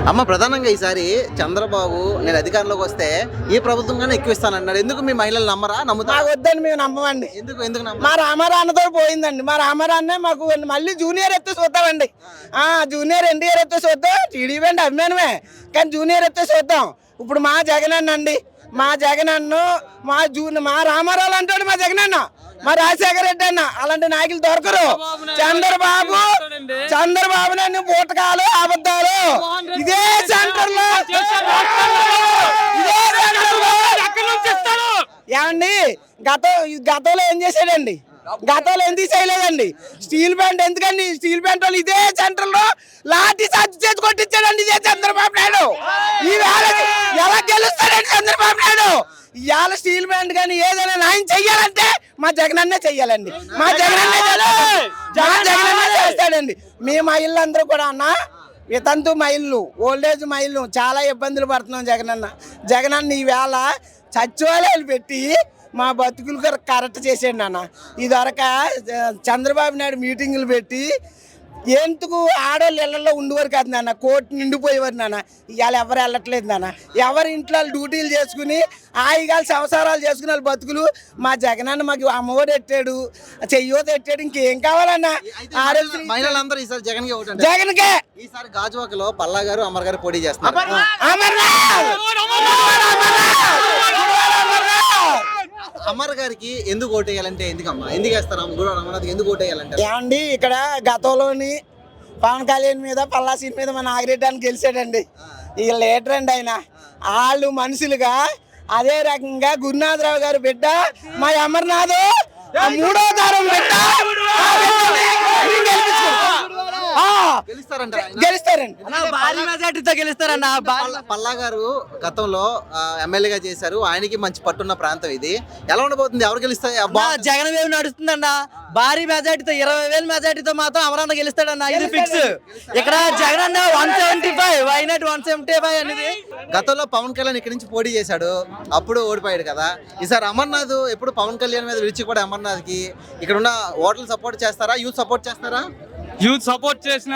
అమ్మ ప్రధానంగా ఈసారి చంద్రబాబు నేను అధికారంలోకి వస్తే ఈ ప్రభుత్వంగానే ఎక్కువ ఇస్తానన్నాడు. ఎందుకు మీ మహిళలు నమ్మరా? నమ్ముతా వద్దని మేము నమ్మమండి. ఎందుకు మా రామారాన్నతో పోయిందండి. మా రామారాన్నే మాకు మళ్ళీ జూనియర్ ఎత్తే చూద్దామండి. జూనియర్ ఎన్టీఆర్ ఎత్తే చూద్దాం. టీడీపీ అంటే అభిమానమే, కానీ జూనియర్ ఎత్తే చూద్దాం. ఇప్పుడు మా జగనన్న అండి, మా జగనన్ను మా రామారావు అంటాడు మా జగనన్న, మా రాజశేఖర రెడ్డి అన్న. అలాంటి నాయకులు దొరకరు. చంద్రబాబు నాయుడు బూటకాలు అబద్ధాలు ఇదే సెంటర్ లో ఏమండి గతంలో ఏం చేశాడండి? గతంలో ఎందుకు చేయలేదండి? స్టీల్ ప్లాంట్ ఎందుకండి? స్టీల్ ప్లాంట్ వాళ్ళు ఇదే సెంటర్ లో లాఠీ చార్జ్ చేసి కొట్టించాడండి ఇదే చంద్రబాబు నాయుడు. ఈ వేళ ఎలా గెలుస్తాడండి చంద్రబాబు నాయుడు? ఇవాళ స్టీల్ ప్లాంట్ కానీ ఏదైనా న్యాయం చెయ్యాలంటే మా జగనన్నే చెయ్యాలండి. మా జగనన్నే చేస్తాడండి. మీ మహిళలందరూ కూడా అన్న వితంతు మహిళలు, ఓల్డేజ్ మహిళలు చాలా ఇబ్బందులు పడుతున్నాం. జగనన్న ఈవేళ సచివాలయాలు పెట్టి మా బతుకులు కరెక్ట్ చేసేయండి అన్న. ఇదివరకు చంద్రబాబు నాయుడు మీటింగులు పెట్టి ఎందుకు ఆడవాళ్ళు ఇళ్లలో ఉండేవారు కాదు నాన్న, కోర్టు నిండిపోయేవారు నాన్న. ఇవాళ ఎవరు వెళ్ళట్లేదు నాన్న. ఎవరి ఇంట్లో డ్యూటీలు చేసుకుని ఆయిగాలు సంసారాలు చేసుకుని వాళ్ళు బతుకులు. మా జగనన్న మాకు అమ్మఒడి ఎట్టాడు, చెయ్యోత ఎట్టాడు, ఇంకేం కావాలన్నా? మహిళలందరూ ఈసారి జగన్కే. ఈసారి గాజువాకలో పల్లా గారు అమర్ గారు పోటీ చేస్తున్నారు. అమర్ గారికి ఎందుకు ఓటేయాలంటే ఎందుకమ్మా? ఎందుకు వేస్తారా? గుడివాడ అమర్నాథ్కి ఎందుకు ఓటేయాలంటే ఏమండి, ఇక్కడ గతంలోని పవన్ కళ్యాణ్ మీద పల్లా సీట్ మీద మన నాగిరెడ్డి అని గెలిచాడండి. ఇక లీడర్ అండి ఆయన. వాళ్ళు మనుషులుగా అదే రకంగా గురునాథరావు గారు బిడ్డ మా అమర్నాథ్ మూడో తరం బిడ్డ గెలుస్తారండి. భారీ మెజార్టీతో గెలుస్తారన్న. పల్లా గారు గతంలో ఎమ్మెల్యేగా చేశారు. ఆయనకి మంచి పట్టున్న ప్రాంతం ఇది. ఎలా ఉండబోతుంది? ఎవరు గెలుస్తాయి? జగన్ వేవ్ నడుస్తుందన్న. భారీ మెజార్టీతో 20,000 మెజార్టీతో మాత్రం అమరన్న గెలుస్తాడన్న. ఇది ఫిక్స్. ఇక్కడ జగన్ అన్న 175, వైనాట్ 175 అనేది. గతంలో పవన్ కళ్యాణ్ ఇక్కడి నుంచి పోటీ చేశాడు, అప్పుడు ఓడిపోయాడు కదా. ఈసారి అమర్నాథ్ ఎప్పుడు పవన్ కళ్యాణ్ మీద విడిచిపడే అమర్నాథ్ కి ఇక్కడ ఉన్న ఓటర్లు సపోర్ట్ చేస్తారా? యూత్ సపోర్ట్ చేస్తారా? యూత్ సపోర్ట్ చేసిన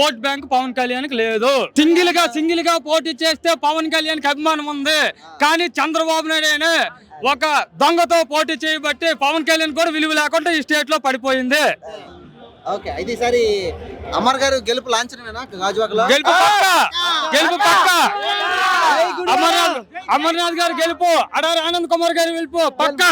ఓట్ బ్యాంక్ పవన్ కళ్యాణ్ కి లేదు. సింగిల్ గా పోటీ చేస్తే పవన్ కళ్యాణ్ కి అభిమానం ఉంది, కానీ చంద్రబాబు నాయుడు ఒక దొంగతో పోటీ చేయబట్టి పవన్ కళ్యాణ్ కూడా విలువ లేకుండా ఈ స్టేట్ లో పడిపోయింది. ఓకే, అయితే ఈసారి అమర్ గారు గెలుపు లాంఛనమేనా? గాజువాకలో గెలుపు పక్క. అమర్నాథ్ గారు గెలుపు, అడారి ఆనంద్ కుమార్ గారు గెలుపు పక్క.